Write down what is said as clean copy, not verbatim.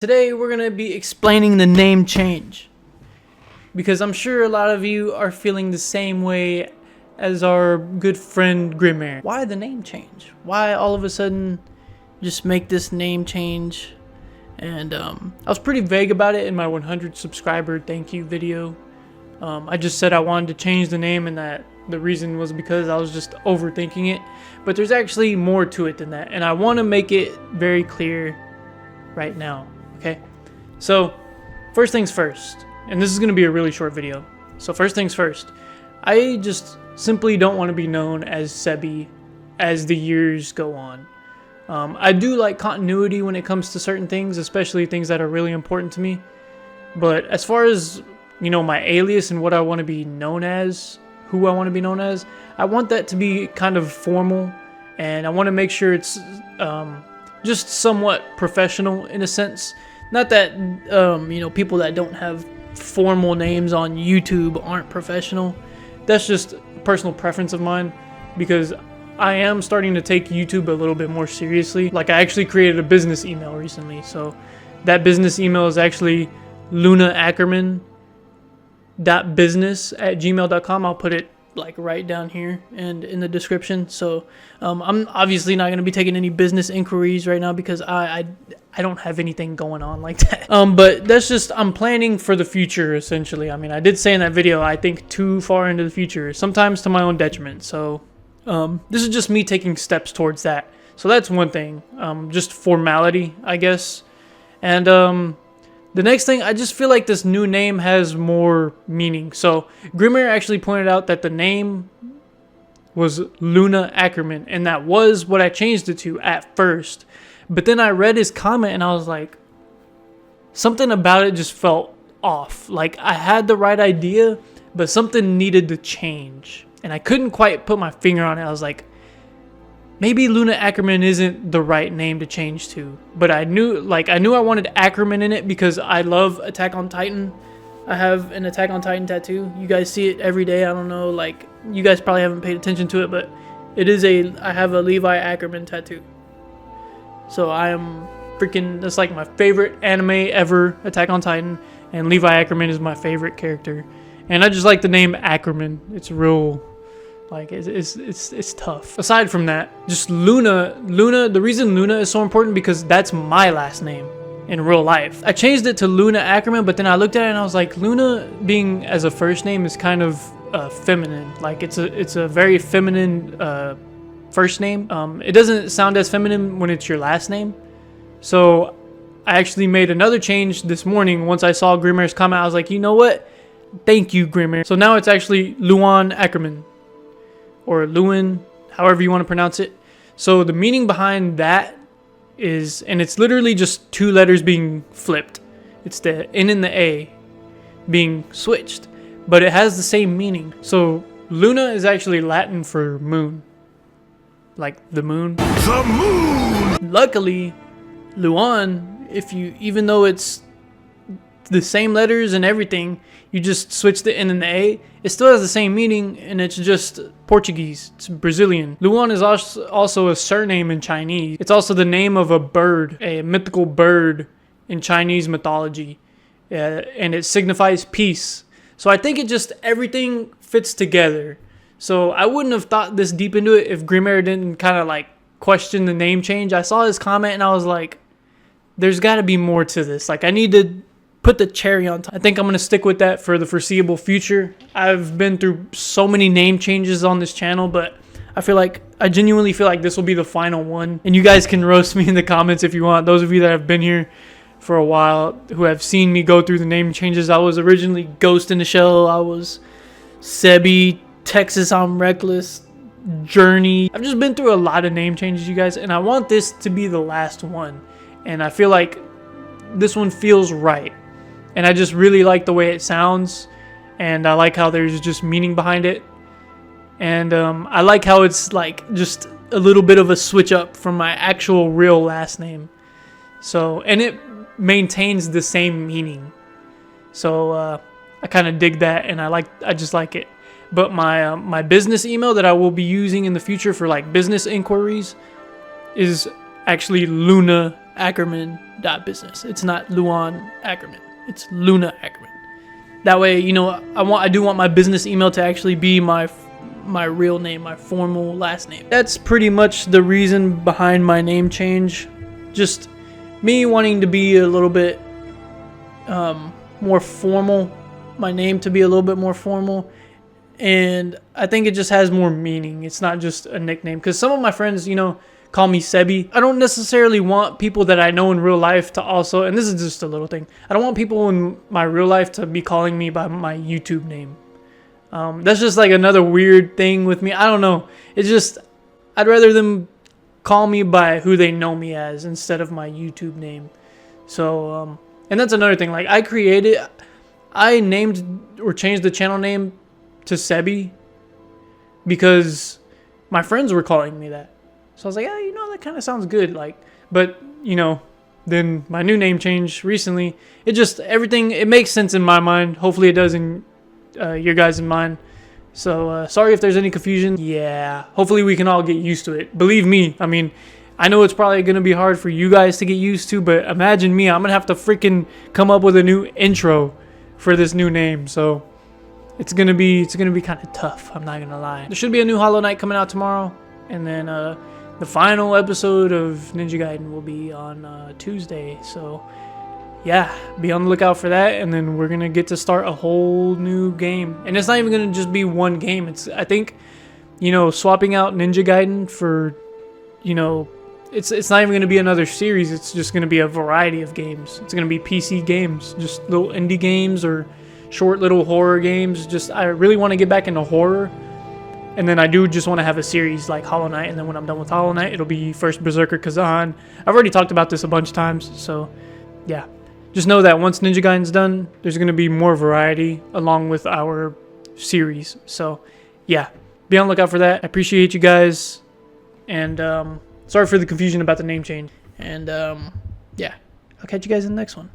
Today we're going to be explaining the name change, because I'm sure a lot of you are feeling the same way as our good friend Grimmer. Why the name change? Why all of a sudden just make this name change? And I was pretty vague about it in my 100 subscriber thank you video. I just said I wanted to change the name and that the reason was because I was just overthinking it. But there's actually more to it than that, and I want to make it very clear right now. Okay, so first things first, and this is going to be a really short video. So first things first, I just simply don't want to be known as Sebi as the years go on. I do like continuity when it comes to certain things, especially things that are really important to me. But as far as, you know, my alias and what I want to be known as, who I want to be known as, I want that to be kind of formal, and I want to make sure it's just somewhat professional in a sense. Not that you know, people that don't have formal names on YouTube aren't professional. That's just a personal preference of mine, because I am starting to take YouTube a little bit more seriously. Like, I actually created a business email recently, so that business email is actually lunaackerman.business@gmail.com. I'll put it like right down here and in the description. So I'm obviously not going to be taking any business inquiries right now, because I don't have anything going on like that. But that's just, I'm planning for the future essentially. I mean, I did say in that video, I think too far into the future, sometimes to my own detriment. So this is just me taking steps towards that. So that's one thing, just formality, I guess. And the next thing, I just feel like this new name has more meaning. So Grimmer actually pointed out that the name was Luna Ackerman, and that was what I changed it to at first. But then I read his comment and I was like, something about it just felt off. Like, I had the right idea, but something needed to change. And I couldn't quite put my finger on it. I was like, maybe Luna Ackerman isn't the right name to change to. But I knew I wanted Ackerman in it because I love Attack on Titan. I have an Attack on Titan tattoo. You guys see it every day. I don't know, like, you guys probably haven't paid attention to it, but I have a Levi Ackerman tattoo. So I am freaking, that's like my favorite anime ever, Attack on Titan, and Levi Ackerman is my favorite character. And I just like the name Ackerman. It's real, like, it's tough. Aside from that, just Luna, the reason Luna is so important because that's my last name in real life. I changed it to Luna Ackerman, but then I looked at it and I was like, Luna being as a first name is kind of feminine. Like, it's a very feminine first name. It doesn't sound as feminine when it's your last name. So I actually made another change this morning. Once I saw Grimmer's comment, I was like, you know what? Thank you, Grimmer. So now it's actually Luan Ackerman, or Lewin, however you want to pronounce it. So the meaning behind that is, and it's literally just two letters being flipped. It's the N and the A being switched, but it has the same meaning. So Luna is actually Latin for moon. Like the moon. The moon! Luckily, Luan, even though it's the same letters and everything, you just switch the N and the A, it still has the same meaning, and it's just Portuguese. It's Brazilian. Luan is also a surname in Chinese. It's also the name of a bird, a mythical bird in Chinese mythology, and it signifies peace. So I think everything fits together. So I wouldn't have thought this deep into it if Grimmer didn't kind of like question the name change. I saw his comment and I was like, there's got to be more to this. Like, I need to put the cherry on top. I think I'm going to stick with that for the foreseeable future. I've been through so many name changes on this channel, but I genuinely feel like this will be the final one. And you guys can roast me in the comments if you want. Those of you that have been here for a while, who have seen me go through the name changes. I was originally Ghost in the Shell. I was Sebi, Texas I'm Reckless, Journey. I've just been through a lot of name changes, you guys, and I want this to be the last one. And I feel like this one feels right. And I just really like the way it sounds, and I like how there's just meaning behind it. And I like how it's like just a little bit of a switch up from my actual real last name. So, and it maintains the same meaning. So I kind of dig that, and I just like it. But my business email that I will be using in the future for like business inquiries is actually Luna Ackerman.business. It's not Luan Ackerman. It's Luna Ackerman. That way, you know, I do want my business email to actually be my real name, my formal last name. That's pretty much the reason behind my name change. Just me wanting to be a little bit more formal. My name to be a little bit more formal. And I think it just has more meaning. It's not just a nickname. Because some of my friends, you know, call me Sebi. I don't necessarily want people that I know in real life to also, and this is just a little thing, I don't want people in my real life to be calling me by my YouTube name. That's just like another weird thing with me. I don't know. It's just, I'd rather them call me by who they know me as instead of my YouTube name. So, and that's another thing. Like, I named or changed the channel name to Sebi because my friends were calling me that. So I was like, yeah, you know, that kind of sounds good. Like, but you know, then my new name change recently. It just, everything, it makes sense in my mind. Hopefully it does in your guys' mind. So sorry if there's any confusion. Yeah, hopefully we can all get used to it. Believe me, I mean, I know it's probably going to be hard for you guys to get used to, but imagine me, I'm going to have to freaking come up with a new intro for this new name. So it's gonna be kind of tough. I'm not gonna lie. There should be a new Hollow Knight coming out tomorrow, and then the final episode of Ninja Gaiden will be on Tuesday. So yeah, be on the lookout for that. And then we're gonna get to start a whole new game, and it's not even gonna just be one game. I think, you know, swapping out Ninja Gaiden for, you know, it's not even gonna be another series. It's just gonna be a variety of games. It's gonna be PC games, just little indie games or short little horror games. Just, I really want to get back into horror, and then I do just want to have a series like Hollow Knight, and then when I'm done with Hollow Knight, it'll be first Berserker Kazan. I've already talked about this a bunch of times, so yeah, just know that once Ninja Gaiden's done, there's going to be more variety along with our series. So yeah, be on the lookout for that. I appreciate you guys, and sorry for the confusion about the name change, and yeah, I'll catch you guys in the next one.